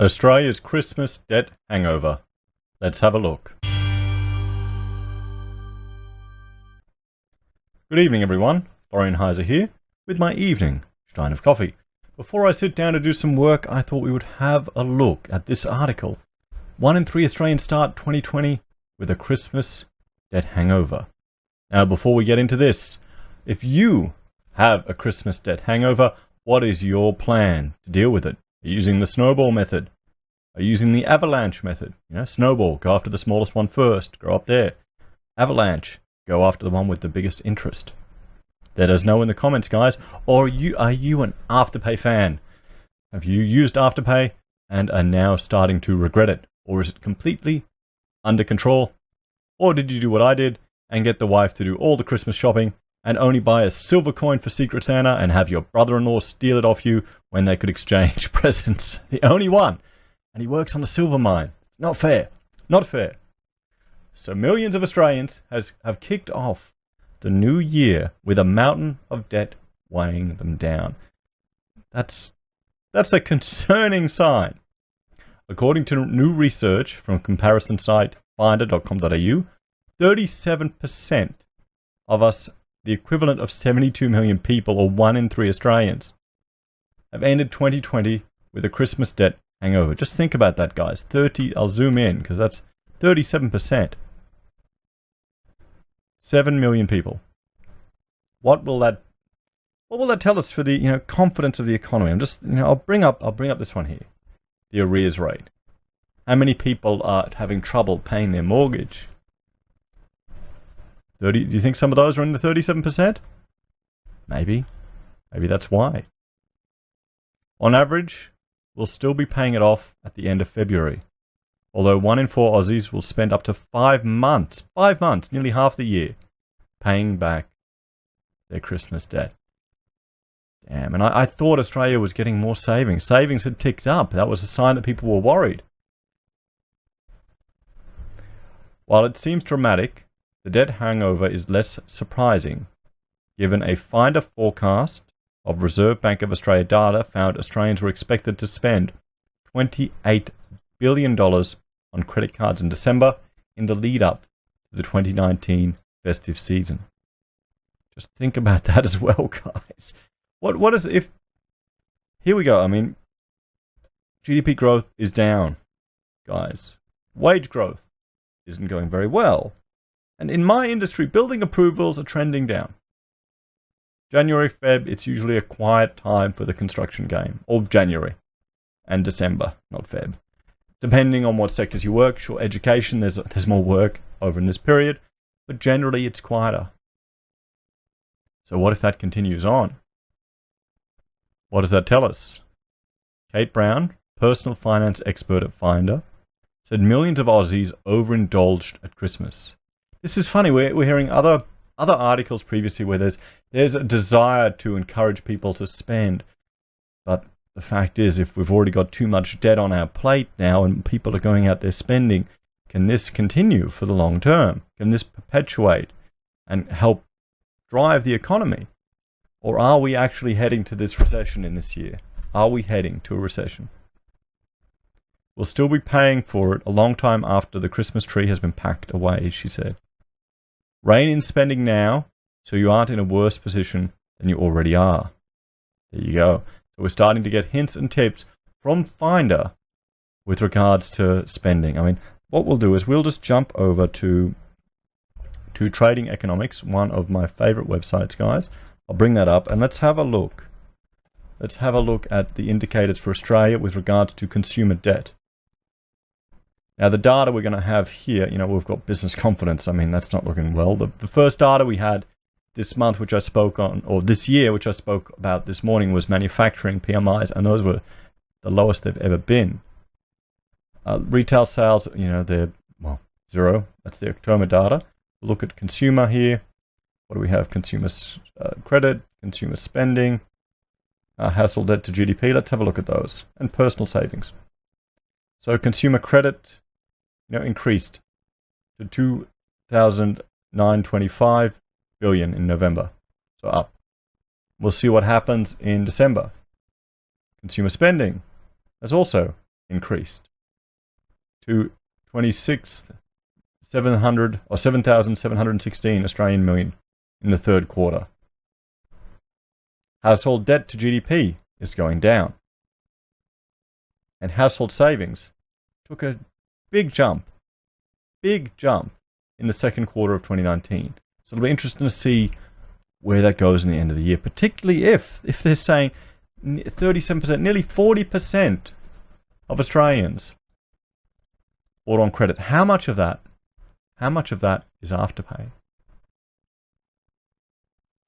Australia's Christmas debt hangover. Let's have a look. Good evening, everyone. Florian Heise here with my evening stein of coffee. Before I sit down to do some work, I thought we would have a look at this article. 1 in 3 Australians start 2020 with a Christmas debt hangover. Now, before we get into this, if you have a Christmas debt hangover, what is your plan to deal with it? Are you using the snowball method? Are you using the avalanche method? Snowball, go after the smallest one first, go up there. Avalanche, go after the one with the biggest interest. Let us know in the comments, guys. Or are you an Afterpay fan? Have you used Afterpay and are now starting to regret it? Or is it completely under control? Or did you do what I did and get the wife to do all the Christmas shopping and only buy a silver coin for Secret Santa and have your brother-in-law steal it off you when they could exchange presents? The only one. And he works on a silver mine. It's not fair. Not fair. So millions of Australians have kicked off the new year with a mountain of debt weighing them down. That's a concerning sign. According to new research from comparison site finder.com.au, 37% of us, the equivalent of 72 million people, or 1 in 3 Australians, have ended 2020 with a Christmas debt hangover. Just think about that, guys. I'll zoom in because that's 37%. 7 million people. What will that tell us for the confidence of the economy? I'll bring up this one here. The arrears rate. How many people are having trouble paying their mortgage? Do you think some of those are in the 37%? Maybe. Maybe that's why. On average, we'll still be paying it off at the end of February. Although 1 in 4 Aussies will spend up to 5 months, nearly half the year, paying back their Christmas debt. Damn, and I thought Australia was getting more savings. Savings had ticked up. That was a sign that people were worried. While it seems dramatic, the debt hangover is less surprising, given a Finder forecast of Reserve Bank of Australia data found Australians were expected to spend $28 billion on credit cards in December in the lead-up to the 2019 festive season. Just think about that as well, guys. What is if... Here we go. GDP growth is down, guys. Wage growth isn't going very well. And in my industry, building approvals are trending down. January, Feb, it's usually a quiet time for the construction game. Or January and December, not Feb. Depending on what sectors you work. Sure, education, there's more work over in this period. But generally, it's quieter. So what if that continues on? What does that tell us? Kate Brown, personal finance expert at Finder, said millions of Aussies overindulged at Christmas. This is funny. We're hearing other articles previously where there's a desire to encourage people to spend. But the fact is, if we've already got too much debt on our plate now and people are going out there spending, can this continue for the long term? Can this perpetuate and help drive the economy? Or are we actually heading to this recession in this year? Are we heading to a recession? We'll still be paying for it a long time after the Christmas tree has been packed away, she said. Rein in spending now so you aren't in a worse position than you already are. There you go. So we're starting to get hints and tips from Finder with regards to spending. What we'll do is we'll just jump over to Trading Economics, one of my favorite websites, guys. I'll bring that up and let's have a look. Let's have a look at the indicators for Australia with regards to consumer debt. Now, the data we're going to have here, we've got business confidence. That's not looking well. The first data we had this month, which I spoke on, or this year, which I spoke about this morning, was manufacturing PMIs, and those were the lowest they've ever been. Retail sales, they're, 0. That's the October data. We'll look at consumer here. What do we have? Consumer credit, consumer spending, household debt to GDP. Let's have a look at those. And personal savings. So consumer credit, increased to 2,925 billion in November. So up. We'll see what happens in December. Consumer spending has also increased to 7,716 Australian million in the third quarter. Household debt to GDP is going down. And household savings took a big jump in the second quarter of 2019. So it'll be interesting to see where that goes in the end of the year, particularly if they're saying 37%, nearly 40% of Australians bought on credit. How much of that is Afterpay?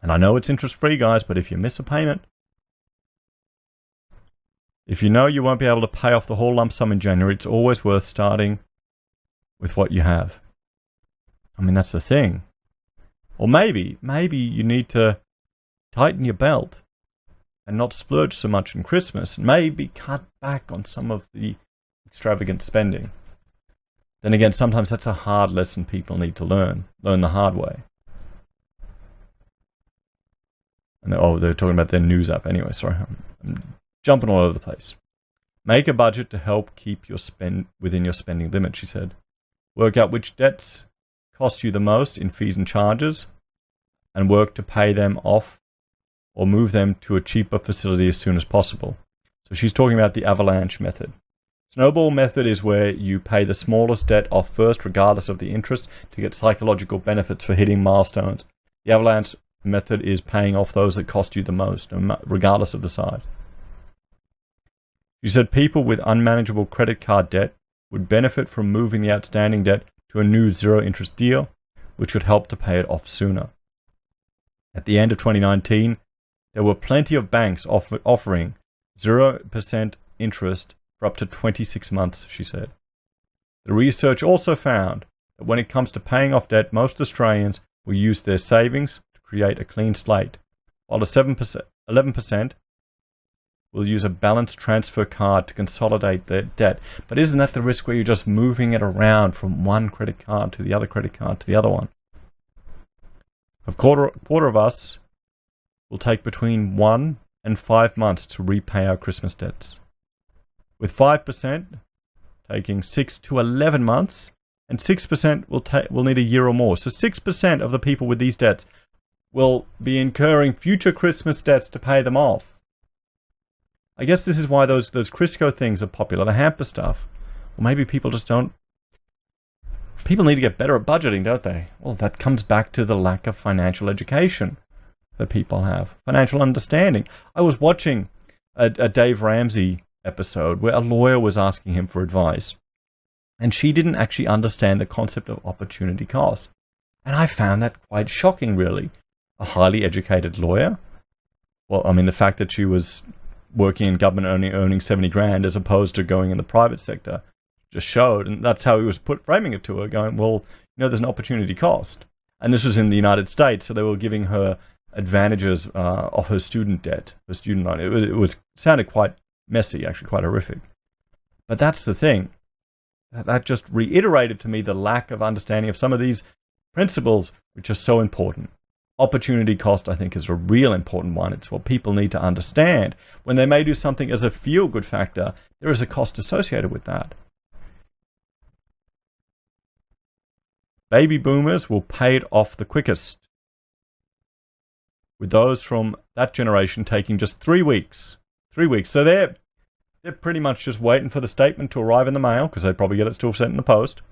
And I know it's interest-free, guys, but if you miss a payment, if you know you won't be able to pay off the whole lump sum in January, it's always worth starting with what you have. I mean, that's the thing. Or maybe you need to tighten your belt and not splurge so much in Christmas, and maybe cut back on some of the extravagant spending. Then again, sometimes that's a hard lesson people need to learn the hard way. And they're talking about their news app anyway. Sorry, I'm jumping all over the place. Make a budget to help keep your spend within your spending limit, she said. Work out which debts cost you the most in fees and charges, and work to pay them off or move them to a cheaper facility as soon as possible. So she's talking about the avalanche method. Snowball method is where you pay the smallest debt off first, regardless of the interest, to get psychological benefits for hitting milestones. The avalanche method is paying off those that cost you the most, regardless of the size. She said people with unmanageable credit card debt would benefit from moving the outstanding debt to a new zero-interest deal, which would help to pay it off sooner. At the end of 2019, there were plenty of banks offering 0% interest for up to 26 months, she said. The research also found that when it comes to paying off debt, most Australians will use their savings to create a clean slate, while 11% will use a balance transfer card to consolidate their debt. But isn't that the risk where you're just moving it around from one credit card to the other credit card to the other one? A quarter of us will take between 1 and 5 months to repay our Christmas debts, with 5% taking 6 to 11 months, and 6% will need a year or more. So 6% of the people with these debts will be incurring future Christmas debts to pay them off. I guess this is why those Crisco things are popular, the hamper stuff. Or maybe people just don't. People need to get better at budgeting, don't they? Well, that comes back to the lack of financial education that people have, financial understanding. I was watching a Dave Ramsey episode where a lawyer was asking him for advice, and she didn't actually understand the concept of opportunity cost. And I found that quite shocking, really. A highly educated lawyer. Well, I mean, the fact that she was working in government earning 70 grand as opposed to going in the private sector just showed, and that's how he was framing it to her, going, well, there's an opportunity cost. And this was in the United States, so they were giving her advantages of her student debt, her student loan. It sounded quite messy, actually quite horrific. But that's the thing. That just reiterated to me the lack of understanding of some of these principles, which are so important. Opportunity cost, I think, is a real important one. It's what people need to understand. When they may do something as a feel-good factor, there is a cost associated with that. Baby boomers will pay it off the quickest, with those from that generation taking just 3 weeks. 3 weeks. So they're pretty much just waiting for the statement to arrive in the mail, because they probably get it still sent in the post,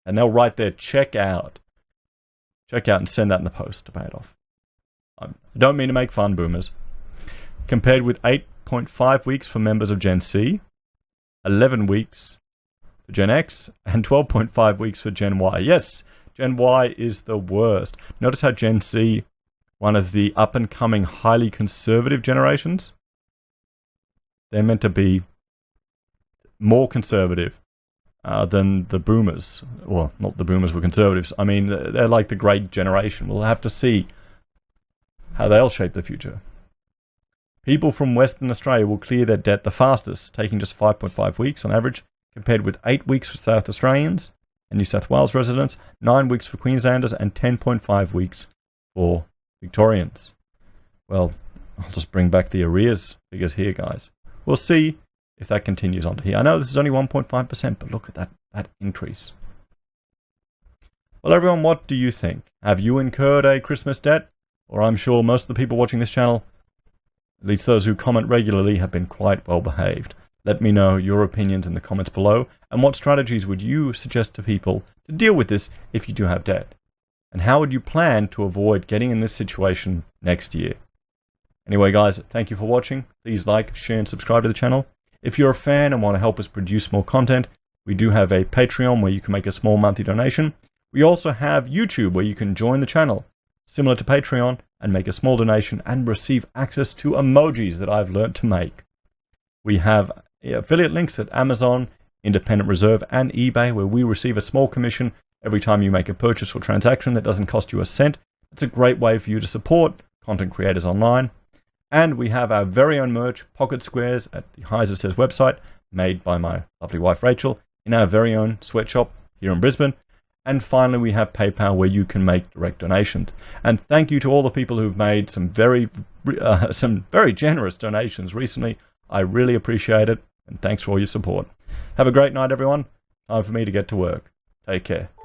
and they'll write their check out and send that in the post to pay it off. I don't mean to make fun, boomers. Compared with 8.5 weeks for members of Gen C, 11 weeks for Gen X, and 12.5 weeks for Gen Y. Yes, Gen Y is the worst. Notice how Gen C, one of the up-and-coming, highly conservative generations, they're meant to be more conservative than the boomers. Well, not the boomers were conservatives. I mean, they're like the great generation. We'll have to see how they'll shape the future. People from Western Australia will clear their debt the fastest, taking just 5.5 weeks on average, compared with 8 weeks for South Australians and New South Wales residents, 9 weeks for Queenslanders, and 10.5 weeks for Victorians. Well, I'll just bring back the arrears figures here, guys. We'll see if that continues on to here. I know this is only 1.5%, but look at that increase. Well, everyone, what do you think? Have you incurred a Christmas debt? Or I'm sure most of the people watching this channel, at least those who comment regularly, have been quite well behaved. Let me know your opinions in the comments below, and what strategies would you suggest to people to deal with this if you do have debt? And how would you plan to avoid getting in this situation next year? Anyway, guys, thank you for watching. Please like, share, and subscribe to the channel. If you're a fan and want to help us produce more content, we do have a Patreon where you can make a small monthly donation. We also have YouTube where you can join the channel, similar to Patreon, and make a small donation and receive access to emojis that I've learned to make. We have affiliate links at Amazon, Independent Reserve, and eBay, where we receive a small commission every time you make a purchase or transaction that doesn't cost you a cent. It's a great way for you to support content creators online. And we have our very own merch, Pocket Squares, at the HeiseSays website, made by my lovely wife Rachel, in our very own sweatshop here in Brisbane. And finally, we have PayPal, where you can make direct donations. And thank you to all the people who've made some very generous donations recently. I really appreciate it, and thanks for all your support. Have a great night, everyone. Time for me to get to work. Take care.